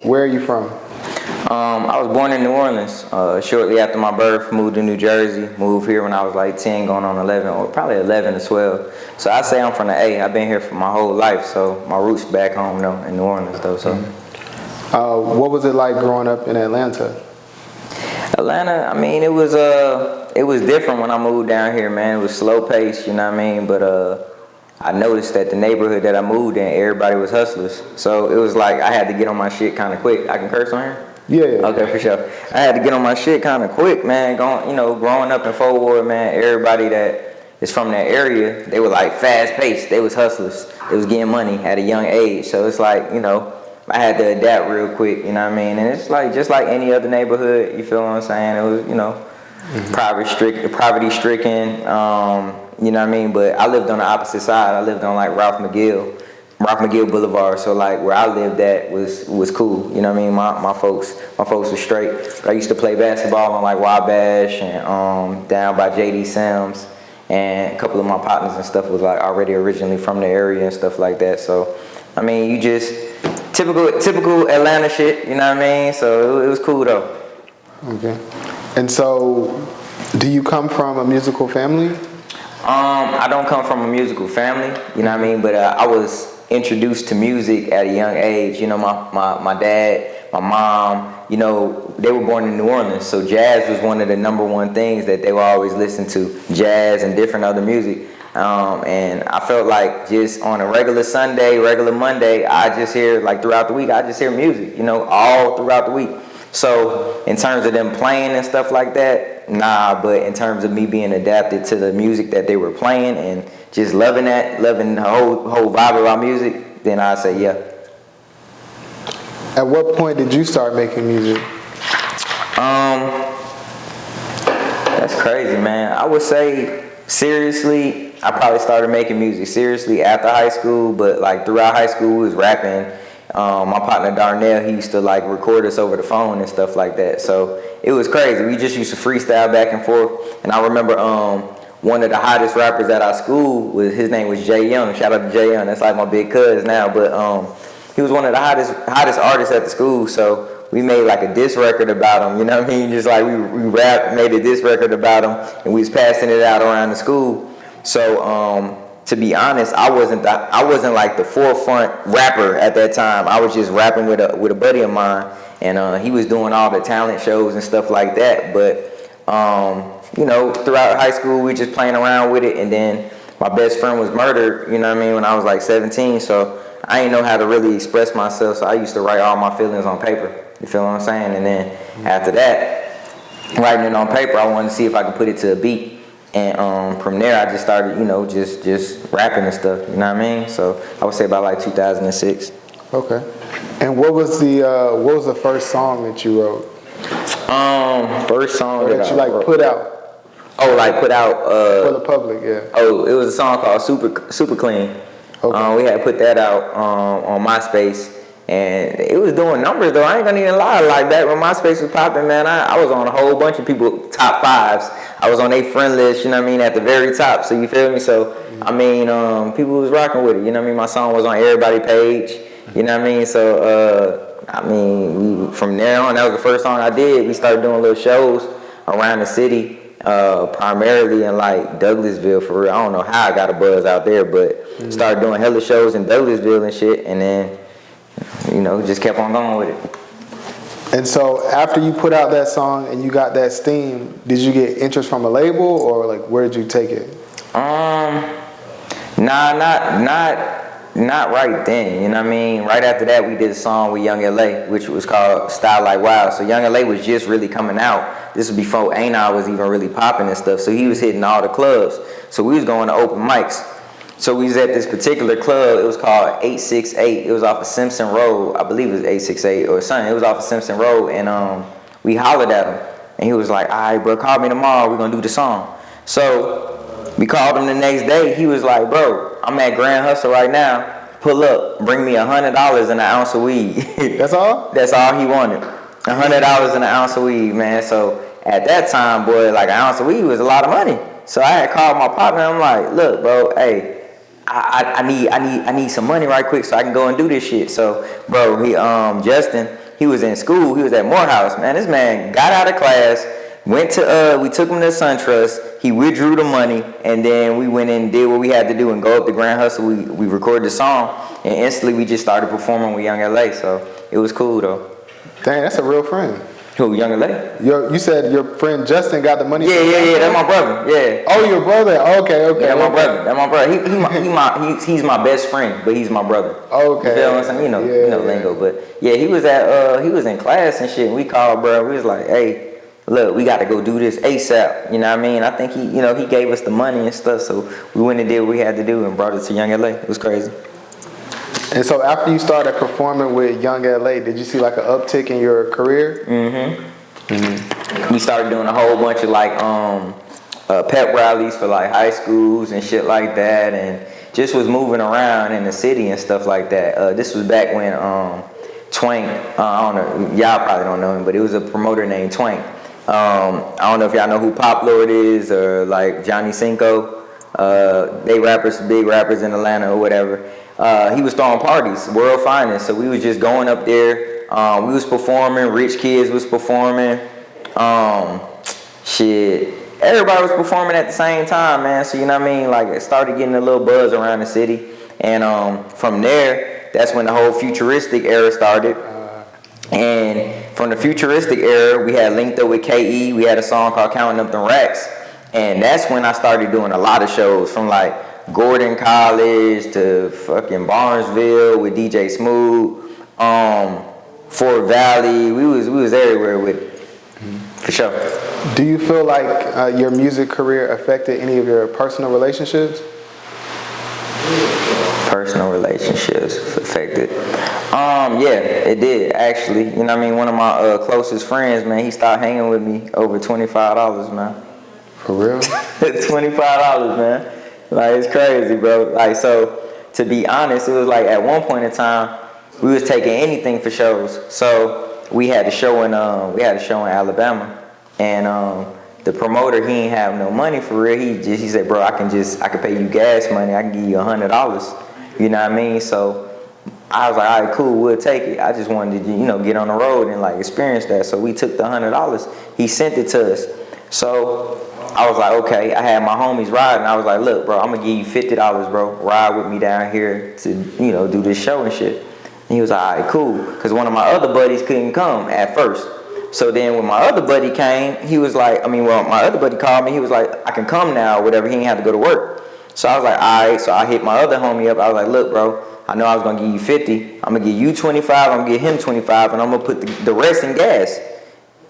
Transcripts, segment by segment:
Where are you from? I was born in New Orleans. Shortly after my birth, moved to New Jersey. Moved here when I was like 10, going on 11, or probably 11 to 12. So I say I'm from the A. I've been here for my whole life. So my roots back home though in New Orleans though. So. What was it like growing up in Atlanta? Atlanta, I mean, it was different when I moved down here, man. It was slow paced, you know what I mean? But I noticed that the neighborhood that I moved in, everybody was hustlers. So it was like I had to get on my shit kind of quick. I can curse on here? Yeah. Okay, for sure. I had to get on my shit kind of quick, man. Growing up in Fort Ward, man, everybody that is from that area, they were like fast paced. They was hustlers. They was getting money at a young age. So it's like, I had to adapt real quick, you know what I mean? And it's like just like any other neighborhood, you feel what I'm saying? It was, poverty stricken, you know what I mean? But I lived on the opposite side. I lived on like Ralph McGill Boulevard. So like where I lived at was cool. You know what I mean? My folks were straight. I used to play basketball on like Wabash and down by JD Sims, and a couple of my partners and stuff was like already originally from the area and stuff like that. So I mean, you just typical Atlanta shit, you know what I mean? So it was cool though. Okay. And so do you come from a musical family? I don't come from a musical family, you know what I mean? But I was introduced to music at a young age. You know, my dad, my mom, they were born in New Orleans, so jazz was one of the number one things that they would always listen to, jazz and different other music. And I felt like just on a regular Sunday, regular Monday, I just hear, like throughout the week, I just hear music, all throughout the week. So in terms of them playing and stuff like that, nah, but in terms of me being adapted to the music that they were playing and just loving the whole vibe about music, then I'd say yeah. At what point did you start making music? That's crazy, man. I would say seriously, I probably started making music seriously after high school, but like throughout high school, we was rapping. My partner Darnell, he used to like record us over the phone and stuff like that. So it was crazy. We just used to freestyle back and forth. And I remember one of the hottest rappers at our school his name was Jay Young. Shout out to Jay Young. That's like my big cuz now. But he was one of the hottest artists at the school. So we made like a diss record about him. You know what I mean? Just like we rapped, made a diss record about him, and we was passing it out around the school. So to be honest, I wasn't like the forefront rapper at that time. I was just rapping with a buddy of mine, and he was doing all the talent shows and stuff like that. But throughout high school, we just playing around with it, and then my best friend was murdered. You know what I mean? When I was like 17, so I didn't know how to really express myself. So I used to write all my feelings on paper. You feel what I'm saying? And then after that, writing it on paper, I wanted to see if I could put it to a beat. And from there, I just started, just rapping and stuff. You know what I mean? So I would say about like 2006. Okay. And what was the first song that you wrote? First song or that you like put out. Oh, like put out for the public, yeah. Oh, it was a song called Super Clean. Okay. We had put that out on MySpace. And it was doing numbers though. I ain't gonna even lie. Like back when MySpace was popping, man, I was on a whole bunch of people top fives. I was on their friend list, you know what I mean, at the very top. So you feel me? So I mean, people was rocking with it. You know what I mean? My song was on everybody's page. You know what I mean? So from there on, that was the first song I did. We started doing little shows around the city, primarily in like Douglasville for real. I don't know how I got a buzz out there, but started doing hella shows in Douglasville and shit, and then just kept on going with it. And so after you put out that song and you got that steam, did you get interest from a label, or like where did you take it? Not right then. You know what I mean? Right after that, we did a song with Young LA, which was called Style Like Wild. So Young LA was just really coming out. This was before Ain't I was even really popping and stuff. So he was hitting all the clubs. So we was going to open mics. So we was at this particular club. It was called 868. It was off of Simpson Road. I believe it was 868 or something. It was off of Simpson Road. And we hollered at him. And he was like, all right, bro, call me tomorrow. We're going to do the song. So we called him the next day. He was like, bro, I'm at Grand Hustle right now. Pull up. Bring me $100 and an ounce of weed. That's all? That's all he wanted. $100 and an ounce of weed, man. So at that time, boy, like an ounce of weed was a lot of money. So I had called my partner. I'm like, look, bro, hey, I need some money right quick so I can go and do this shit. So, bro, Justin, he was in school. He was at Morehouse, man. This man got out of class, went to we took him to SunTrust. He withdrew the money, and then we went in and did what we had to do and go up to Grand Hustle. We recorded the song, and instantly we just started performing with Young LA. So it was cool though. Dang, that's a real friend. Who, Young LA? You said your friend Justin got the money. Yeah. That's my brother. Yeah. Oh, your brother. Okay. Yeah, that's my brother. That's my brother. He's my best friend, but he's my brother. Okay. You feel what I'm saying? You know lingo. But yeah, he was in class and shit. And we called, bro. We was like, hey, look, we got to go do this ASAP. You know what I mean? I think he gave us the money and stuff. So we went and did what we had to do and brought it to Young LA. It was crazy. And so after you started performing with Young LA, did you see like an uptick in your career? We started doing a whole bunch of like pep rallies for like high schools and shit like that, and just was moving around in the city and stuff like that. This was back when Twank, I don't know, y'all probably don't know him, but it was a promoter named Twank. I don't know if y'all know who Pop Lord is or like Johnny Cinco. They big rappers in Atlanta or whatever. He was throwing parties, world finest. So we was just going up there. We was performing. Rich kids was performing. Everybody was performing at the same time, man. So you know what I mean? Like it started getting a little buzz around the city, and from there, that's when the whole futuristic era started. And from the futuristic era, we had linked up with KE. We had a song called "Counting Up the Racks," and that's when I started doing a lot of shows from like Gordon College to fucking Barnesville with DJ Smooth, Fort Valley. We was everywhere with it, for sure. Do you feel like your music career affected any of your personal relationships? Personal relationships affected. Yeah, it did actually. You know what I mean? One of my closest friends, man, he stopped hanging with me over $25, man. For real? $25, man. Like, it's crazy, bro. Like, so, to be honest, it was like at one point in time, we was taking anything for shows. So, we had a show in Alabama, and the promoter, he ain't have no money for real. He said, bro, I can pay you gas money. I can give you $100. You know what I mean? So, I was like, all right, cool, we'll take it. I just wanted to, get on the road and like experience that. So we took the $100. He sent it to us. So I was like, okay. I had my homies riding. I was like, look, bro, I'm gonna give you $50, bro. Ride with me down here to, do this show and shit. And he was like, all right, cool. Because one of my other buddies couldn't come at first. So then when my other buddy came, he was like, my other buddy called me. He was like, I can come now or whatever. He ain't have to go to work. So I was like, all right. So I hit my other homie up. I was like, look, bro, I know I was going to give you 50. I'm going to give you 25. I'm going to give him 25. And I'm going to put the rest in gas.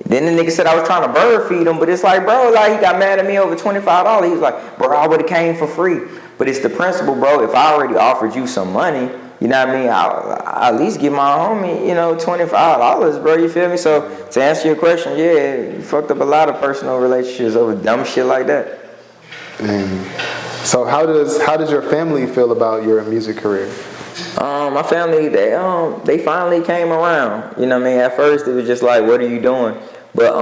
Then the nigga said I was trying to bird feed him. But it's like, bro, like he got mad at me over $25. He was like, bro, I would have came for free. But it's the principle, bro. If I already offered you some money, you know what I mean? I'll at least give my homie, $25, bro. You feel me? So to answer your question, yeah, you fucked up a lot of personal relationships over dumb shit like that. So how does your family feel about your music career? My family, they finally came around. You know what I mean? At first, it was just like, what are you doing? But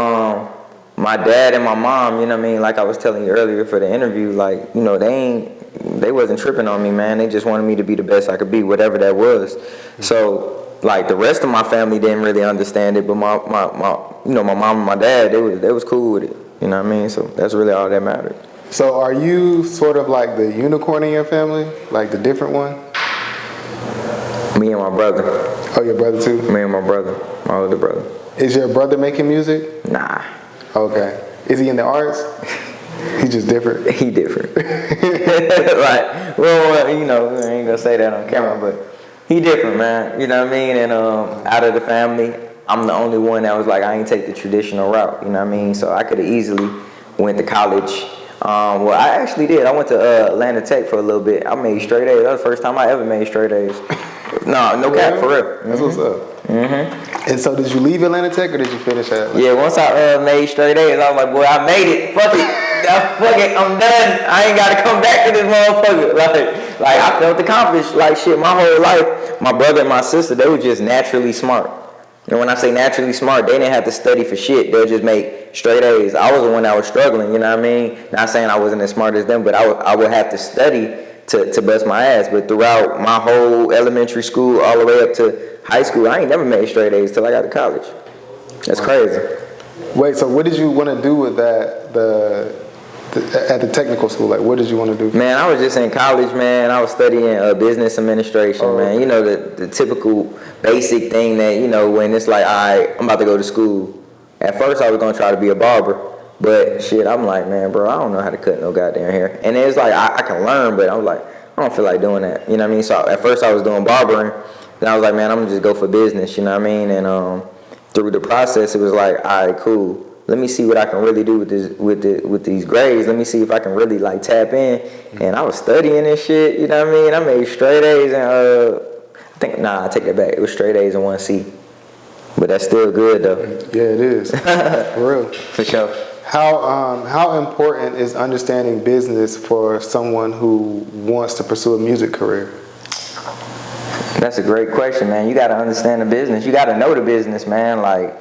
my dad and my mom, you know what I mean? Like I was telling you earlier for the interview, like, they wasn't tripping on me, man. They just wanted me to be the best I could be, whatever that was. So, like, the rest of my family didn't really understand it, but my mom and my dad, they was cool with it. You know what I mean? So that's really all that mattered. So are you sort of like the unicorn in your family? Like the different one? Me and my brother. Oh, your brother too? Me and my brother, my older brother. Is your brother making music? Nah. Okay. Is he in the arts? He just different? He different. Like, well, I ain't gonna say that on camera, but he different, man. You know what I mean? And out of the family, I'm the only one that was like, I ain't take the traditional route. You know what I mean? So I could have easily went to college. Well, I actually did. I went to Atlanta Tech for a little bit. I made straight A's. That was the first time I ever made straight A's. No cap, for real. That's what's up. And so did you leave Atlanta Tech or did you finish at Atlanta? Yeah, once I made straight A's, I was like, boy, I made it. Fuck it. I'm done. I ain't got to come back to this motherfucker. Like I felt accomplished. Like shit, my whole life, my brother and my sister, they were just naturally smart. And when I say naturally smart, they didn't have to study for shit. They'll just make straight A's. I was the one that was struggling, you know what I mean? Not saying I wasn't as smart as them, but I would have to study to bust my ass. But throughout my whole elementary school, all the way up to high school, I ain't never made straight A's till I got to college. That's crazy. Wait, so what did you want to do with that? At the technical school, like what did you want to do? Man, I was just in college, man. I was studying business administration, man. You know, the typical basic thing that, you know, when it's like, all right, I'm about to go to school. At first, I was going to try to be a barber. But shit, I'm like, man, bro, I don't know how to cut no goddamn hair. And it's like, I can learn, but I was like, I don't feel like doing that. You know what I mean? So at first, I was doing barbering. Then I was like, man, I'm going to just go for business. You know what I mean? And through the process, it was like, all right, cool. Let me see what I can really do with these grades. Let me see if I can really like tap in. And I was studying and shit. You know what I mean? I made straight A's and I take that back. It was straight A's and 1C. But that's still good though. Yeah, it is. For real. For sure. How important is understanding business for someone who wants to pursue a music career? That's a great question, man. You got to understand the business. You got to know the business, man. Like,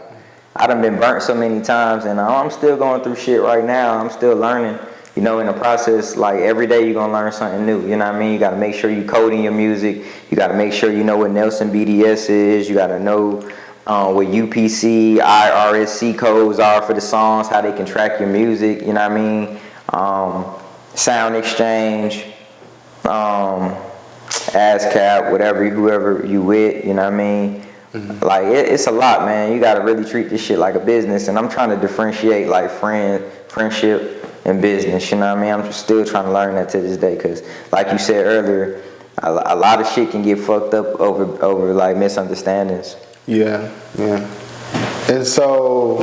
I done been burnt so many times, and I'm still going through shit right now. I'm still learning, you know, in the process. Like, every day you're going to learn something new, you know what I mean? You got to make sure you coding your music. You got to make sure you know what Nelson BDS is. You got to know what UPC, IRSC codes are for the songs, how they can track your music, you know what I mean? Sound exchange, ASCAP, whoever you with, you know what I mean? Mm-hmm. Like, it's a lot, man. You got to really treat this shit like a business. And I'm trying to differentiate, like, friendship and business. You know what I mean? I'm just still trying to learn that to this day. Because, like you said earlier, a lot of shit can get fucked up over like, misunderstandings. Yeah. And so,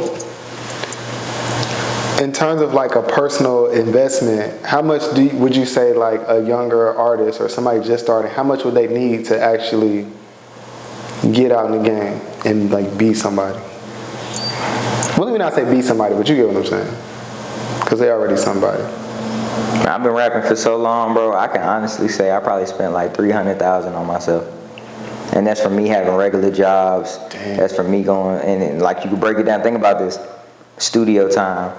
in terms of, like, a personal investment, how much would you say, like, a younger artist or somebody just starting, how much would they need to actually get out in the game and like be somebody? Well, let me not say be somebody, but you get what I'm saying, because they already somebody. I've been rapping for so long, bro. I can honestly say I probably spent like $300,000 on myself, and that's for me having regular jobs. Damn. That's for me going and like you can break it down. Think about this: studio time.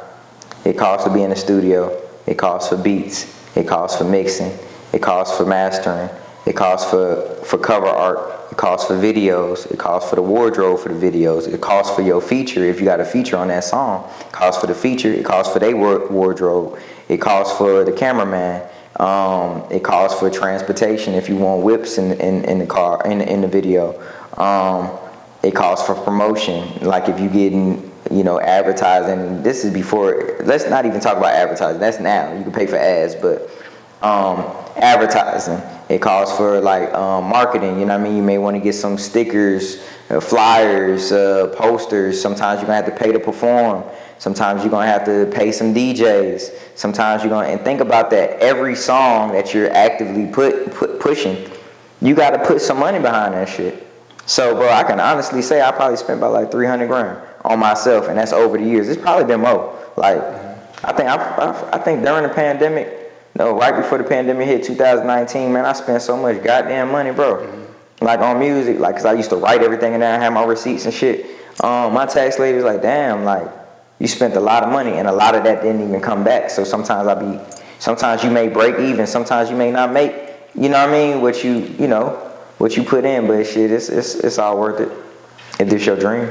It costs to be in the studio. It costs for beats. It costs for mixing. It costs for mastering. It costs for cover art. It costs for videos. It costs for the wardrobe for the videos. It costs for your feature if you got a feature on that song. It costs for the feature. It costs for their wardrobe. It costs for the cameraman. It costs for transportation if you want whips in the car in the video. It costs for promotion. Like if you getting advertising. This is before. Let's not even talk about advertising. That's now. You can pay for ads, but advertising. It calls for like marketing, you know what I mean? You may want to get some stickers, flyers, posters. Sometimes you're going to have to pay to perform. Sometimes you're going to have to pay some DJs. Sometimes you're going to, and think about that. Every song that you're actively pushing, you got to put some money behind that shit. So, bro, I can honestly say I probably spent about like $300,000 on myself, and that's over the years. It's probably been more. Like, I think during the pandemic, no, right before the pandemic hit, 2019, man, I spent so much goddamn money, bro. Mm-hmm. Like on music, like, cause I used to write everything in there, I had my receipts and shit. My tax lady was like, damn, like, you spent a lot of money, and a lot of that didn't even come back. So sometimes you may break even, sometimes you may not make, you know what I mean, what you put in, but shit, it's all worth it if this your dream.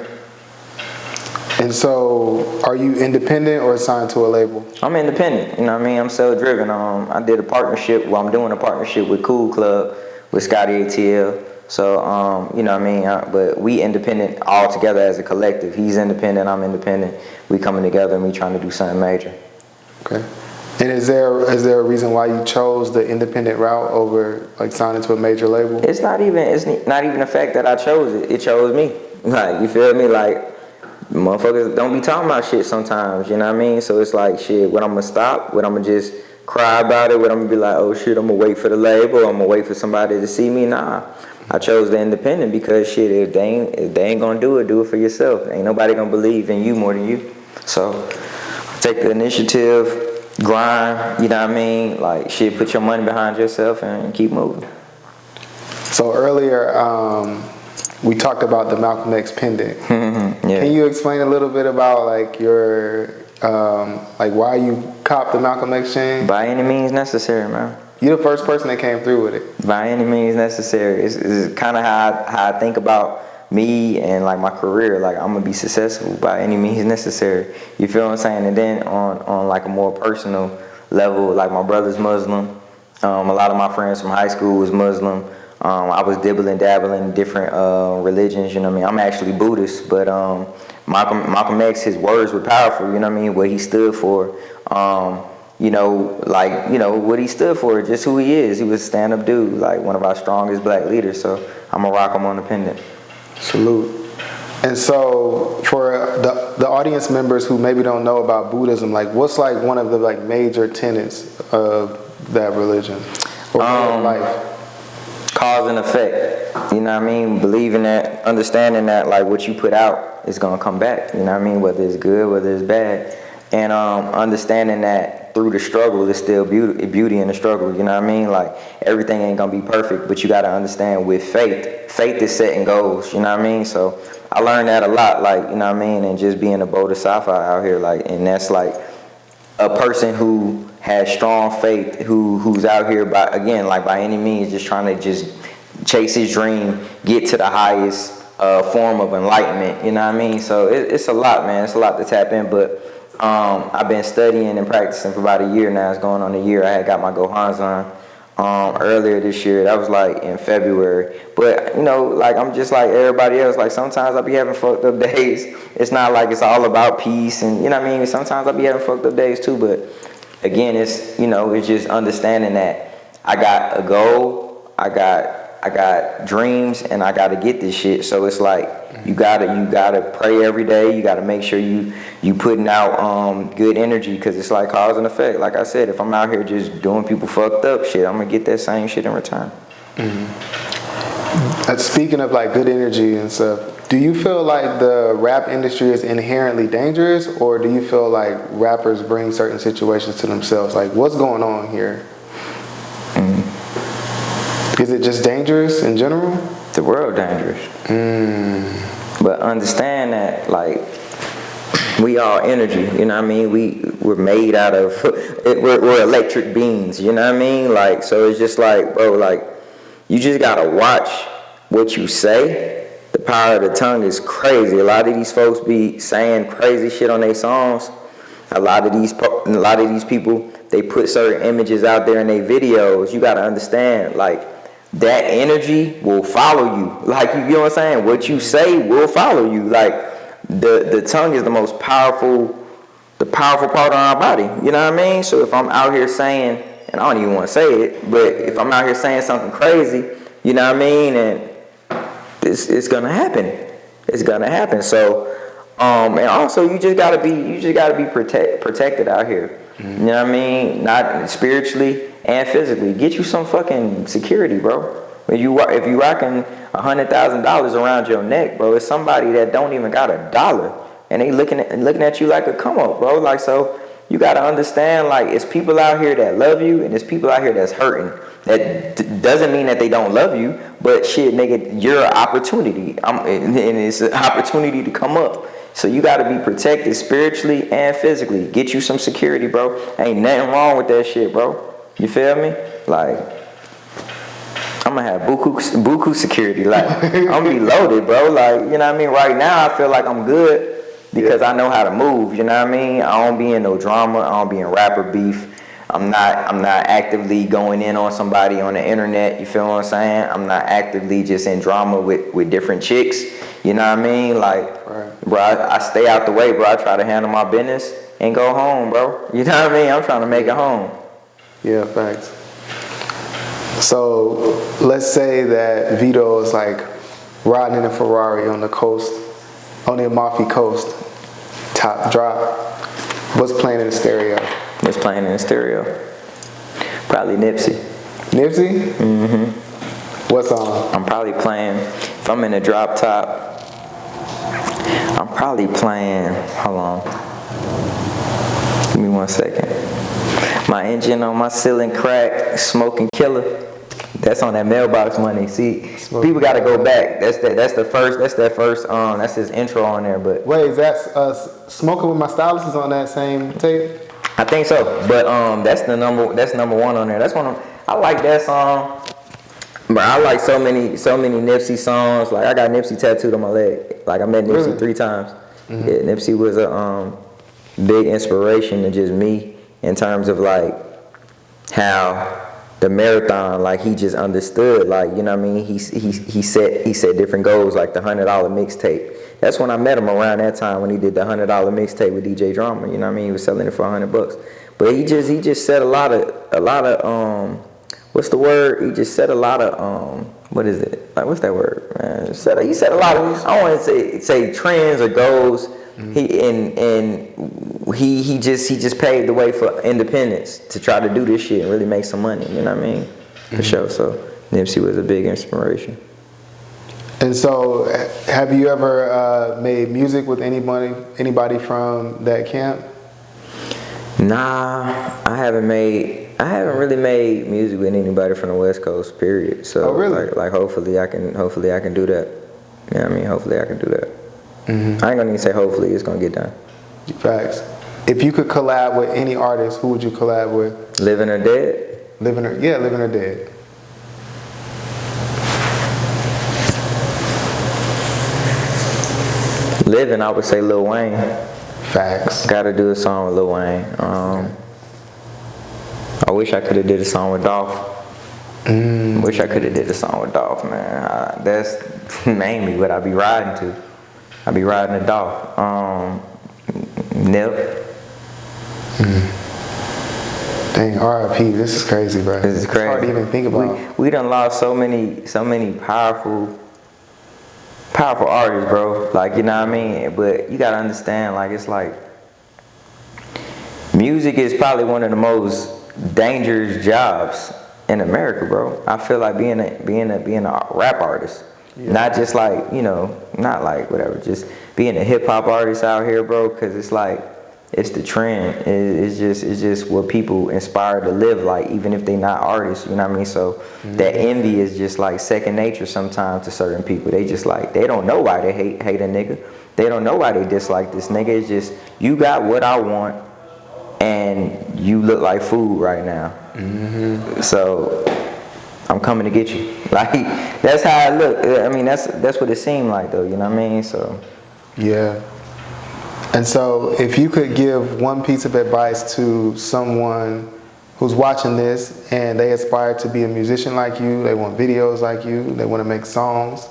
And so, are you independent or signed to a label? I'm independent, you know what I mean? I'm self-driven. I'm doing a partnership with Cool Club, with Scotty ATL. So, you know what I mean? But we independent all together as a collective. He's independent, I'm independent. We coming together and we trying to do something major. Okay. And is there a reason why you chose the independent route over like signing to a major label? It's not even the fact that I chose it. It chose me. Like, you feel me? Like, motherfuckers don't be talking about shit sometimes, you know what I mean? So it's like, shit, what I'm gonna stop, what I'm gonna just cry about it, what I'm gonna be like, oh shit, I'm gonna wait for the label, I'm gonna wait for somebody to see me. Nah, I chose the independent because shit, if they ain't gonna do it for yourself. Ain't nobody gonna believe in you more than you. So take the initiative, grind, you know what I mean? Like, shit, put your money behind yourself and keep moving. So earlier, we talked about the Malcolm X pendant. Mm-hmm, yeah. Can you explain a little bit about like your like why you copped the Malcolm X chain? By any means necessary, man. You're the first person that came through with it. By any means necessary. It's kind of how I think about me and like my career. Like I'm gonna be successful by any means necessary. You feel what I'm saying? And then on like a more personal level, like my brother's Muslim. A lot of my friends from high school was Muslim. I was dibbling, dabbling in different religions. You know what I mean? I'm actually Buddhist, but Malcolm X, his words were powerful. You know what I mean? What he stood for. What he stood for, just who he is. He was a stand-up dude, like one of our strongest black leaders. So I'm gonna rock him on the pendant. Salute. And so for the audience members who maybe don't know about Buddhism, like what's like one of the like major tenets of that religion or life? Cause and effect. You know what I mean? Believing that, understanding that like what you put out is gonna come back. You know what I mean? Whether it's good, whether it's bad. And understanding that through the struggle, there's still beauty in the struggle. You know what I mean? Like everything ain't gonna be perfect, but you gotta understand with faith is setting goals. You know what I mean? So I learned that a lot. Like, you know what I mean? And just being a bodhisattva out here, like, and that's like a person who has strong faith, who's out here by any means, just trying to just chase his dream, get to the highest form of enlightenment. You know what I mean? So it's a lot, man. It's a lot to tap in, but. I've been studying and practicing for about a year now. It's going on a year. I had got my Gohanzon earlier this year. That was like in February. But, you know, like I'm just like everybody else. Like sometimes I'll be having fucked up days. It's not like it's all about peace. And, you know what I mean? Sometimes I'll be having fucked up days too. But, again, it's just understanding that I got a goal. I got dreams, and I gotta get this shit. So it's like you gotta pray every day. You gotta make sure you putting out good energy, because it's like cause and effect. Like I said, if I'm out here just doing people fucked up shit, I'm gonna get that same shit in return. Mm-hmm. Speaking of like good energy and stuff, do you feel like the rap industry is inherently dangerous, or do you feel like rappers bring certain situations to themselves? Like what's going on here? Is it just dangerous in general? The world dangerous. But understand that, like, we all energy, you know what I mean? We're made out of, we're electric beings, you know what I mean? Like, so it's just like, bro, like, you just gotta watch what you say. The power of the tongue is crazy. A lot of these folks be saying crazy shit on their songs. A lot of these people, they put certain images out there in their videos. You gotta understand, like, that energy will follow you. Like, you know what I'm saying? What you say will follow you. Like, the tongue is the most powerful part of our body. You know what I mean? So if I'm out here saying, and I don't even want to say it, but if I'm out here saying something crazy, you know what I mean? And it's gonna happen. It's gonna happen. So, and also you just gotta be protected out here. You know what I mean? Not spiritually and physically. Get you some fucking security, bro. If you rocking $100,000 around your neck, bro, it's somebody that don't even got $1, and they looking at you like a come up, bro. Like, so you gotta understand, like, it's people out here that love you, and there's people out here that's hurting. That doesn't mean that they don't love you, but shit, nigga, you're an opportunity. And it's an opportunity to come up. So you got to be protected spiritually and physically. Get you some security, bro. Ain't nothing wrong with that shit, bro. You feel me? Like, I'm going to have buku security. Like, I'm going to be loaded, bro. Like, you know what I mean? Right now, I feel like I'm good because I know how to move. You know what I mean? I don't be in no drama. I don't be in rapper beef. I'm not actively going in on somebody on the internet. You feel what I'm saying? I'm not actively just in drama with different chicks. You know what I mean? Like, right. Bro, I stay out the way, bro. I try to handle my business and go home, bro. You know what I mean? I'm trying to make it home. Yeah, facts. So let's say that Veto is like riding in a Ferrari on the coast, on the Amalfi Coast, top drop. What's playing in the stereo? What's playing in the stereo? Probably Nipsey. Nipsey? Mm-hmm. What song? I'm probably playing, if I'm in a drop top, I'm probably playing, hold on. Give me 1 second. My engine on my ceiling crack, smoking killer. That's on that mailbox money. See, smoking people gotta go back. That's his intro on there. But wait, is that Smoking with My Stylist is on that same tape? I think so, but that's number one on there. That's one of, I like that song. But I like so many Nipsey songs. Like I got Nipsey tattooed on my leg. Like I met Nipsey Really? 3 times. Yeah, Nipsey was a big inspiration to just me in terms of like how the marathon, like he just understood, like, you know what I mean? He set different goals, like the $100 mixtape. That's when I met him, around that time when he did the $100 mixtape with DJ Drama. You know what I mean? He was selling it for $100. But he just said a lot of what's the word? He just said a lot of what is it? Like, what's that word, man? He said a lot of, I don't want to say trends or goals. He just paved the way for independence to try to do this shit and really make some money. You know what I mean? For sure. So Nipsey was a big inspiration. And so, have you ever made music with anybody from that camp? Nah, I haven't really made music with anybody from the West Coast. Period. So, oh, really? like hopefully I can do that. You know what I mean? Hopefully I can do that. I ain't gonna even say hopefully, it's gonna get done. Facts. If you could collab with any artist, who would you collab with? Living or dead? Living or dead. Living, I would say Lil Wayne. Facts. Gotta do a song with Lil Wayne. I wish I could have did a song with Dolph. Wish I could have did a song with Dolph, man. That's mainly what I be riding to. I be riding to Dolph. Nip. Dang, R.I.P. This is crazy, bro. This is crazy. It's hard to even think about. We done lost so many powerful artists, bro. Like, you know what I mean? But you gotta understand, like, it's like music is probably one of the most dangerous jobs in America, bro. I feel like being a rap artist, not just like, you know, not like whatever, just being a hip hop artist out here, bro. Because it's like, it's the trend. It's just what people inspire to live like, even if they not artists. You know what I mean? So that envy is just like second nature sometimes to certain people. They just like, they don't know why they hate a nigga. They don't know why they dislike this nigga. It's just, you got what I want, and you look like food right now. So I'm coming to get you. Like, that's how I look. I mean, that's what it seemed like, though. You know what I mean? So yeah. And so, if you could give one piece of advice to someone who's watching this and they aspire to be a musician like you, they want videos like you, they want to make songs,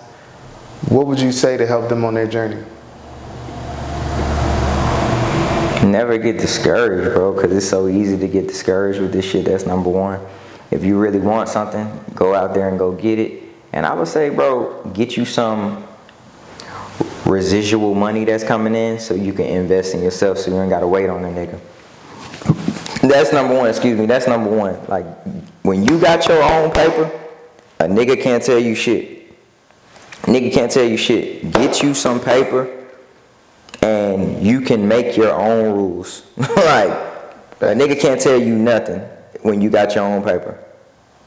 what would you say to help them on their journey? Never get discouraged, bro, because it's so easy to get discouraged with this shit. That's number one. If you really want something, go out there and go get it. And I would say, bro, get you some residual money that's coming in so you can invest in yourself so you ain't got to wait on a nigga. That's number one, that's number one. Like, when you got your own paper, a nigga can't tell you shit. Nigga can't tell you shit. Get you some paper and you can make your own rules. Like, a nigga can't tell you nothing when you got your own paper.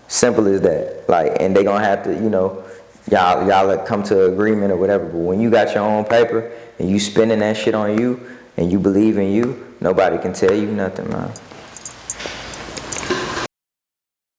Simple as that. Like, and they gonna have to, you know, y'all come to agreement or whatever. But when you got your own paper and you spending that shit on you and you believe in you, nobody can tell you nothing, man.